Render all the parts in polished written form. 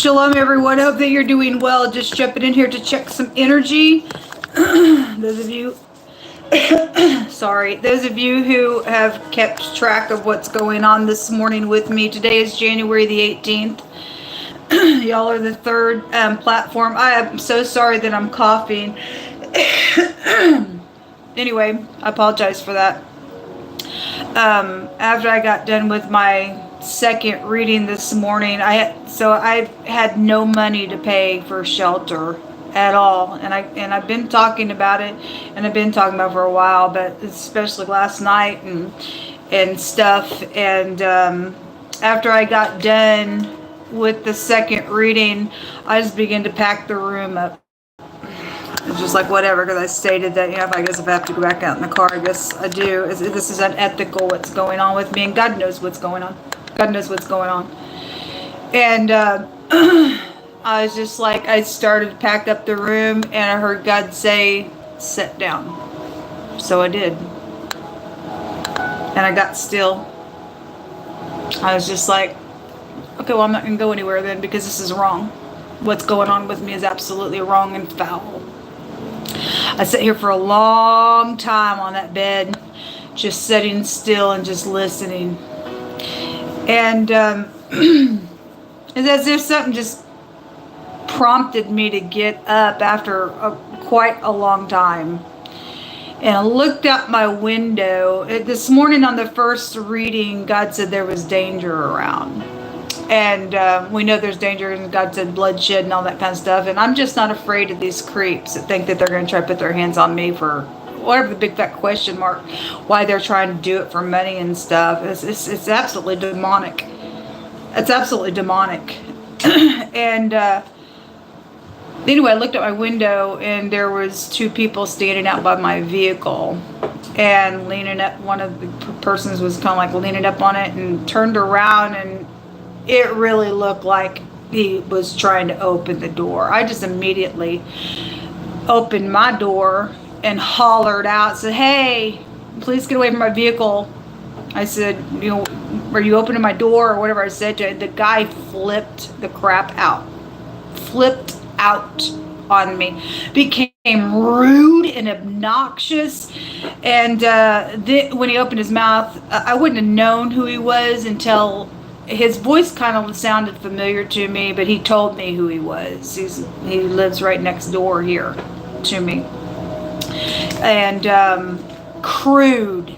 Shalom, everyone. Hope that you're doing well. Just jumping in here to check some energy. Those of you, those of you who have kept track of what's going on this morning with me. Today is January the 18th. Y'all are the third platform. I am so sorry that I'm coughing. Anyway, I apologize for that. After I got done with my second reading this morning, I had no money to pay for shelter at all, and I've been talking about it, and I've been talking about it for a while, but especially last night and stuff. And after I got done with the second reading, I just began to pack the room up. It's just like whatever, because I stated that, if I have to go back out in the car, I guess I do. This is unethical what's going on with me, and God knows what's going on. God knows what's going on. And I was just like, I started to pack up the room, and I heard God say, sit down. So I did. And I got still. I was just like, okay, well, I'm not going to go anywhere then, because this is wrong. What's going on with me is absolutely wrong and foul. I sat here for a long time on that bed, just sitting still and just listening. And it's as if something just prompted me to get up after quite a long time. And I looked out my window. This morning on the first reading, God said there was danger around. And we know there's danger, and God said bloodshed and all that kind of stuff. And I'm just not afraid of these creeps that think that they're going to try to put their hands on me for whatever the big fat question mark, why they're trying to do it for money and stuff. It's absolutely demonic. It's absolutely demonic. And anyway, I looked at my window, and there was two people standing out by my vehicle, and leaning up. One of the persons was kind of like leaning up on it, and turned around, and it really looked like he was trying to open the door. I just immediately opened my door and hollered out, said, "Hey, please get away from my vehicle." I said, "Are you opening my door?" or whatever I said to it. The guy flipped the crap out. Flipped out on me. Became rude and obnoxious. And when he opened his mouth, I wouldn't have known who he was until his voice kind of sounded familiar to me, but he told me who he was. He lives right next door here to me. And crude,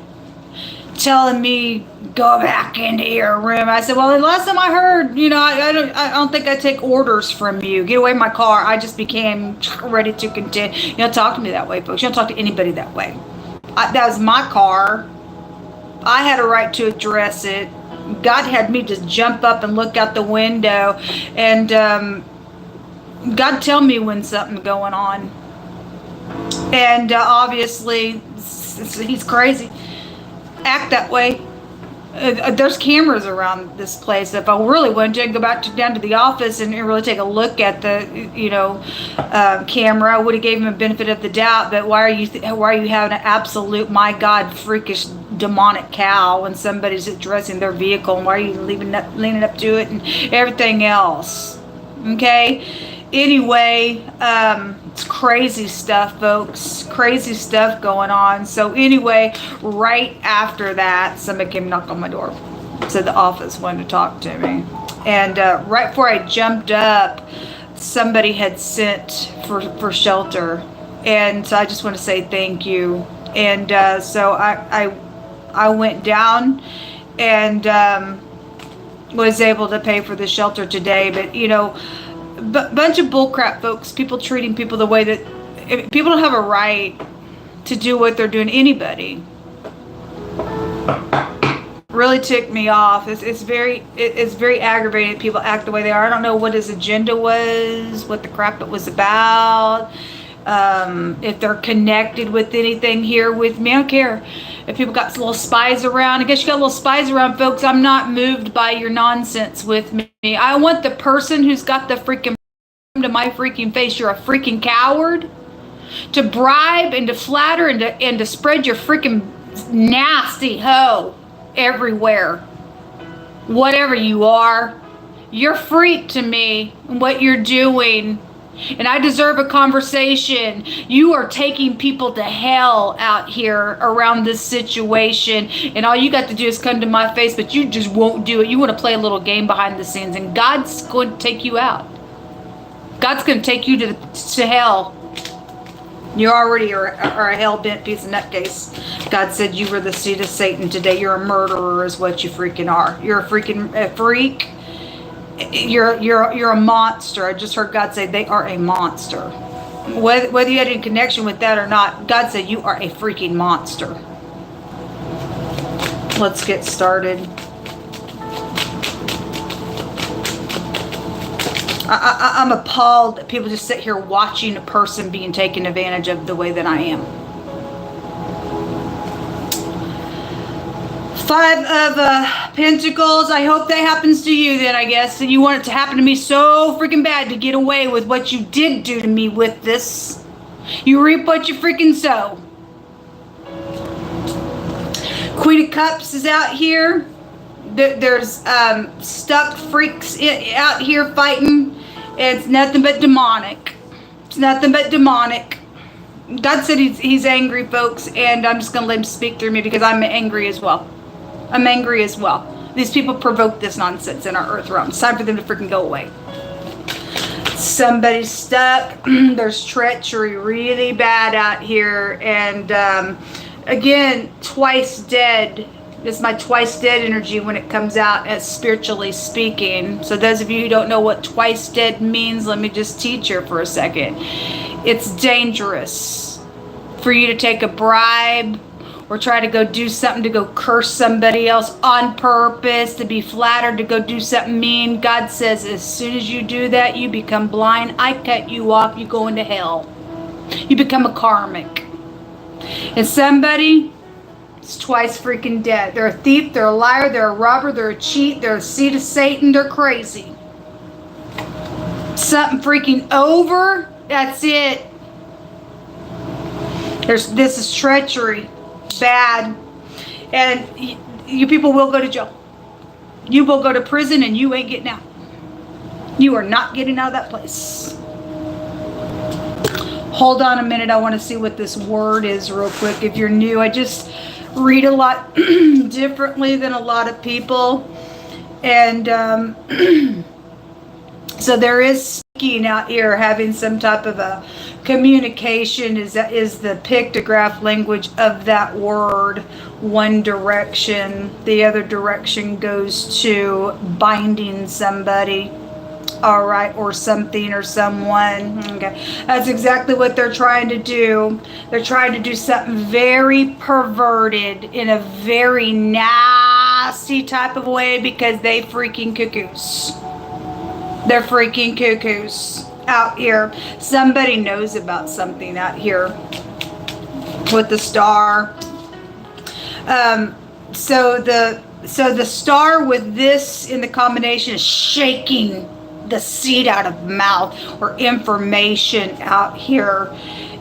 telling me, go back into your room. I said, well, the last time I heard, I don't think I take orders from you. Get away from my car. I just became ready to contend. You don't talk to me that way, folks. You don't talk to anybody that way. That was my car. I had a right to address it. God had me just jump up and look out the window, and God tell me when something's going on. And obviously, he's crazy. Act that way. There's cameras around this place. If I really wanted to go back down to the office and really take a look at the, camera, I would have gave him a benefit of the doubt. But why are you having an absolute, my God, freakish demonic cow when somebody's addressing their vehicle, and why are you leaning up to it and everything else? Okay. Anyway, it's crazy stuff, folks. Crazy stuff going on. So anyway, right after that, somebody came knock on my door. Said the office wanted to talk to me. And right before I jumped up, somebody had sent for shelter. And so I just want to say thank you. And so I went down and was able to pay for the shelter today. But bunch of bullcrap, folks. People treating people the way that people don't have a right to do what they're doing. Anybody really ticked me off. It's very aggravating. People act the way they are. I don't know what his agenda was, what the crap it was about. If they're connected with anything here with me, I don't care. If people got little spies around, I guess you got little spies around, folks. I'm not moved by your nonsense with me. I want the person who's got the freaking to my freaking face. You're a freaking coward. To bribe and to flatter and to spread your freaking nasty hoe everywhere. Whatever you are. You're freak to me and what you're doing. And I deserve a conversation. You are taking people to hell out here around this situation. And all you got to do is come to my face, but you just won't do it. You want to play a little game behind the scenes. And God's going to take you out. God's going to take you to hell. You already are a hell-bent piece of nutcase. God said you were the seed of Satan today. You're a murderer is what you freaking are. You're a freak. You're a monster. I just heard God say they are a monster. Whether you had any connection with that or not, God said you are a freaking monster. Let's get started. I'm appalled that people just sit here watching a person being taken advantage of the way that I am. 5 of Pentacles. I hope that happens to you then, I guess. And you want it to happen to me so freaking bad to get away with what you did do to me with this. You reap what you freaking sow. Queen of Cups is out here. There's stuck freaks out here fighting. It's nothing but demonic. It's nothing but demonic. God said he's angry, folks, and I'm just going to let him speak through me because I'm angry as well. I'm angry as well. These people provoke this nonsense in our earth realm. It's time for them to freaking go away. Somebody's stuck. There's treachery really bad out here. And again, twice dead. This is my twice dead energy when it comes out as spiritually speaking. So those of you who don't know what twice dead means, let me just teach you for a second. It's dangerous for you to take a bribe or try to go do something to go curse somebody else on purpose, to be flattered, to go do something mean. God says as soon as you do that, you become blind. I cut you off. You go into hell. You become a karmic. And somebody is twice freaking dead. They're a thief. They're a liar. They're a robber. They're a cheat. They're a seed of Satan. They're crazy. Something freaking over. That's it. This is treachery. Bad. And you people will go to jail. You will go to prison and you ain't getting out. You are not getting out of that place. Hold on a minute. I want to see what this word is real quick. If you're new, I just read a lot differently than a lot of people. And so there is speaking out here, having some type of a communication is the pictograph language of that word. One direction, the other direction goes to binding somebody, all right, or something or someone. Okay, that's exactly what they're trying to do. They're trying to do something very perverted in a very nasty type of way because they freaking cuckoos. They're freaking cuckoos out here. Somebody knows about something out here with the star. So the star with this in the combination is shaking the seed out of mouth or information out here.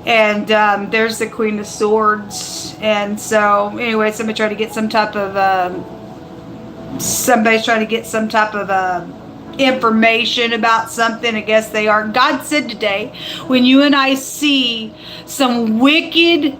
And there's the Queen of Swords. And so anyway, somebody's trying to get some type of information about something. I guess they are. God said today, when you and I see some wicked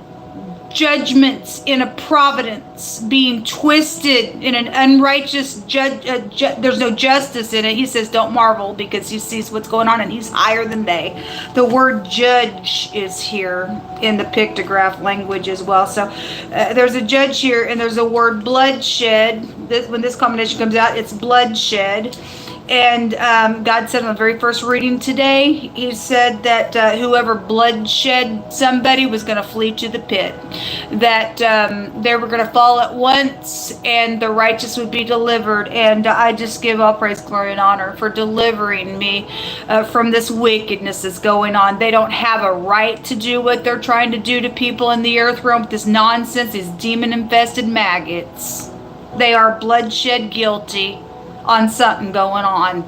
judgments in a providence being twisted in an unrighteous there's no justice in it, he says don't marvel, because he sees what's going on and he's higher than they. The word judge is here in the pictograph language as well. So there's a judge here, and there's a word bloodshed. When this combination comes out, it's bloodshed. And God said on the very first reading today, he said that whoever bloodshed somebody was going to flee to the pit. That they were going to fall at once and the righteous would be delivered. And I just give all praise, glory, and honor for delivering me from this wickedness that's going on. They don't have a right to do what they're trying to do to people in the earth realm with this nonsense, these demon-infested maggots. They are bloodshed guilty on something going on.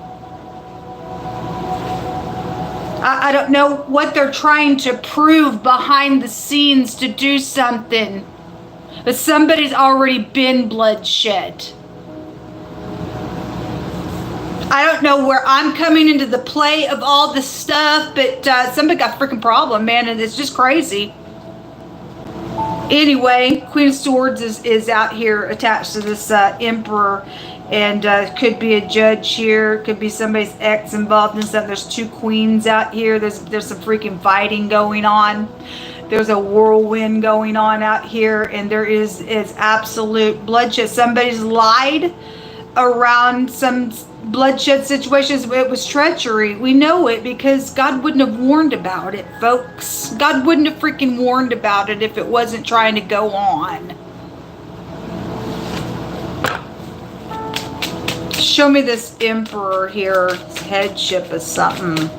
I don't know what they're trying to prove behind the scenes to do something, but somebody's already been bloodshed. I don't know where I'm coming into the play of all this stuff, but somebody got a freaking problem, man, and it's just crazy. Anyway, Queen of Swords is out here attached to this Emperor, and could be a judge here, could be somebody's ex involved in something. There's two queens out here. There's some freaking fighting going on. There's a whirlwind going on out here, and there is absolute bloodshed. Somebody's lied around some bloodshed situations. It was treachery. We know it because God wouldn't have warned about it, folks. God wouldn't have freaking warned about it if it wasn't trying to go on. Show me this Emperor here. Headship is something.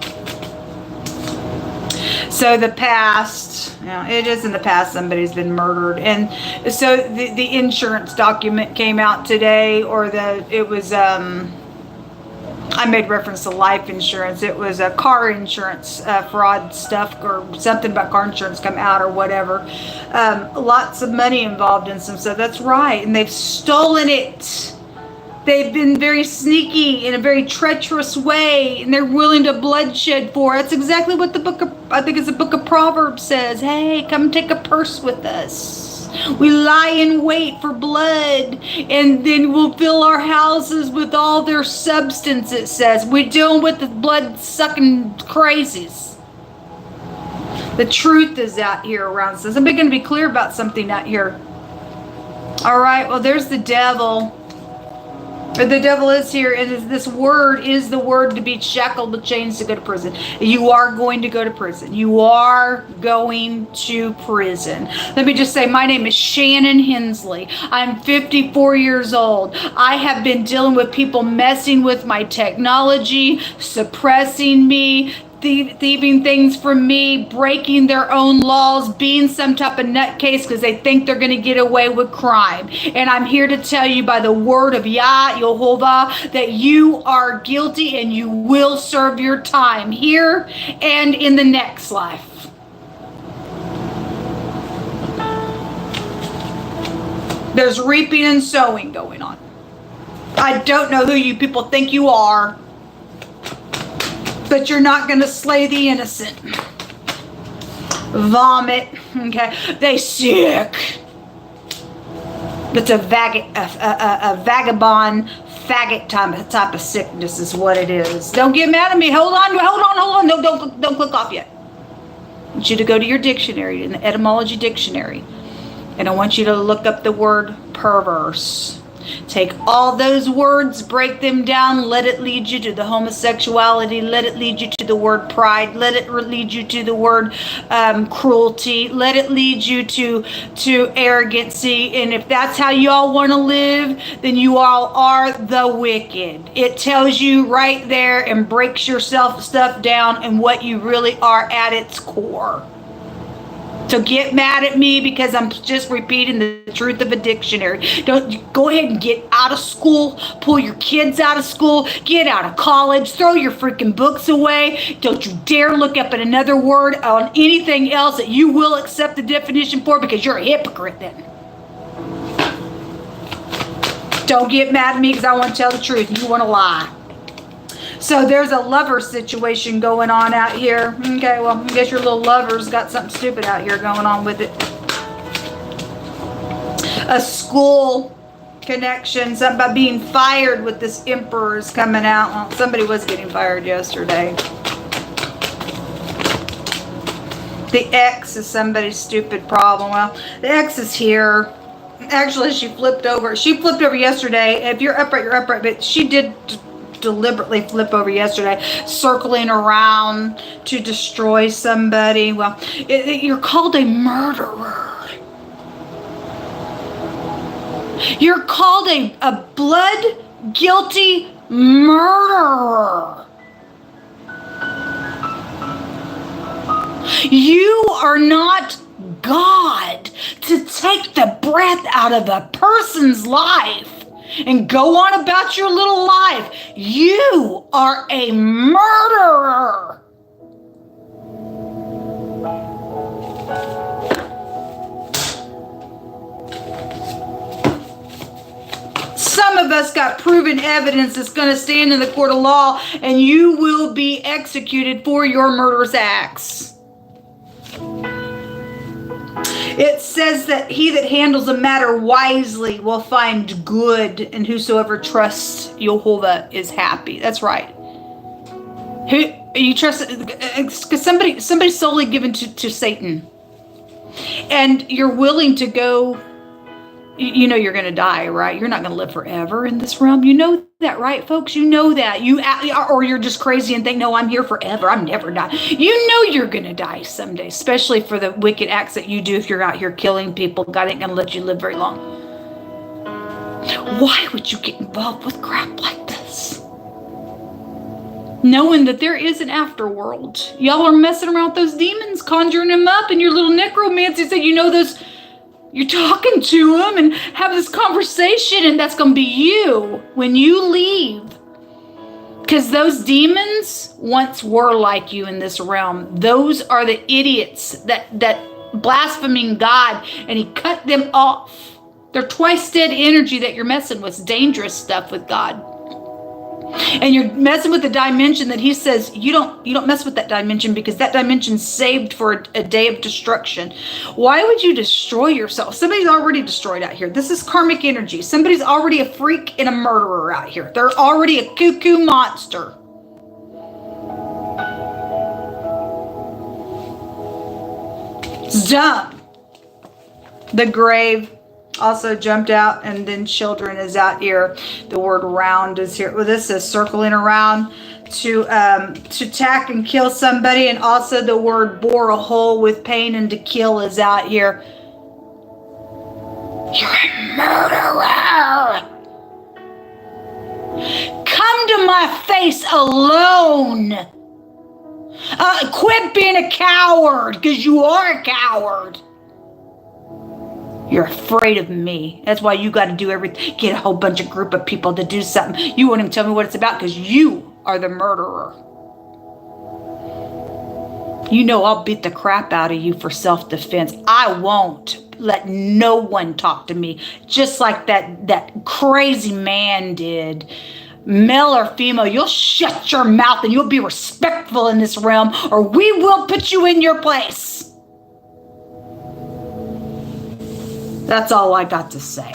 So the past, it is in the past, somebody's been murdered. And so the insurance document came out today, or it was, I made reference to life insurance. It was a car insurance fraud stuff, or something about car insurance come out or whatever. Lots of money involved in some stuff. That's right. And they've stolen it. They've been very sneaky in a very treacherous way, and they're willing to bloodshed for it. That's exactly what I think it's the book of Proverbs says. Hey, come take a purse with us. We lie in wait for blood, and then we'll fill our houses with all their substance, it says. We're dealing with the blood-sucking crazies. The truth is out here around us. I'm going to be clear about something out here. All right, well, there's the devil. But the devil is here, and this word is the word to be shackled with chains to go to prison. You are going to go to prison. You are going to prison. Let me just say, my name is Shannon Hensley. I'm 54 years old. I have been dealing with people messing with my technology, suppressing me, thieving things from me, breaking their own laws, being some type of nutcase because they think they're going to get away with crime. And I'm here to tell you by the word of Yah, Yehovah, that you are guilty and you will serve your time here and in the next life. There's reaping and sowing going on. I don't know who you people think you are, but you're not going to slay the innocent. Vomit. Okay. They sick. It's a vagabond, faggot type of sickness is what it is. Don't get mad at me. Hold on. No, don't click off yet. I want you to go to your dictionary, in the etymology dictionary. And I want you to look up the word perverse. Take all those words, break them down, let it lead you to the homosexuality, let it lead you to the word pride, let it lead you to the word cruelty, let it lead you to arrogancy. And if that's how y'all want to live, then you all are the wicked. It tells you right there and breaks your stuff down and what you really are at its core. So get mad at me because I'm just repeating the truth of a dictionary. Don't go ahead and get out of school. Pull your kids out of school. Get out of college. Throw your freaking books away. Don't you dare look up at another word on anything else that you will accept the definition for, because you're a hypocrite then. Don't get mad at me because I want to tell the truth. You want to lie. So there's a lover situation going on out here. Okay, well, I guess your little lover's got something stupid out here going on with it. A school connection, something about being fired with this Emperor is coming out. Well, somebody was getting fired yesterday. The ex is somebody's stupid problem. Well, the ex is here. Actually, she flipped over. She flipped over yesterday. If you're upright, you're upright. But she did deliberately flip over yesterday, circling around to destroy somebody. Well, you're called a murderer. You're called a blood guilty murderer. You are not God to take the breath out of a person's life and go on about your little life. You are a murderer. Some of of us got proven evidence that's going to stand in the court of law, and you will be executed for your murderous acts. It says that he that handles a matter wisely will find good, and whosoever trusts Jehovah is happy. That's right. Who you trust? Because somebody's solely given to Satan, and you're willing to go. You know you're going to die, right? You're not going to live forever in this realm. You know that, right, folks? You know that. Or you're just crazy and think, no, I'm here forever. I'm never dying. You know you're going to die someday, especially for the wicked acts that you do if you're out here killing people. God ain't going to let you live very long. Why would you get involved with crap like this? Knowing that there is an afterworld. Y'all are messing around with those demons, conjuring them up, and your little necromancy said, you know those... You're talking to them and have this conversation, and that's going to be you when you leave. Because those demons once were like you in this realm. Those are the idiots that blaspheming God, and he cut them off. They're twice dead energy that you're messing with. It's dangerous stuff with God. And you're messing with the dimension that he says you don't mess with that dimension, because that dimension's saved for a day of destruction. Why would you destroy yourself? Somebody's already destroyed out here. This is karmic energy. Somebody's already a freak and a murderer out here. They're already a cuckoo monster. It's dumb. The grave also jumped out, and then children is out here. The word round is here. Well, this is circling around to attack and kill somebody, and also the word bore a hole with pain and to kill is out here. You're a murderer. Come to my face alone. Quit being a coward, because you are a coward. You're afraid of me. That's why you got to do everything. Get a whole bunch of group of people to do something. You won't even tell me what it's about, because you are the murderer. You know I'll beat the crap out of you for self-defense. I won't let no one talk to me, just like that crazy man did. Male or female, you'll shut your mouth and you'll be respectful in this realm, or we will put you in your place. That's all I got to say.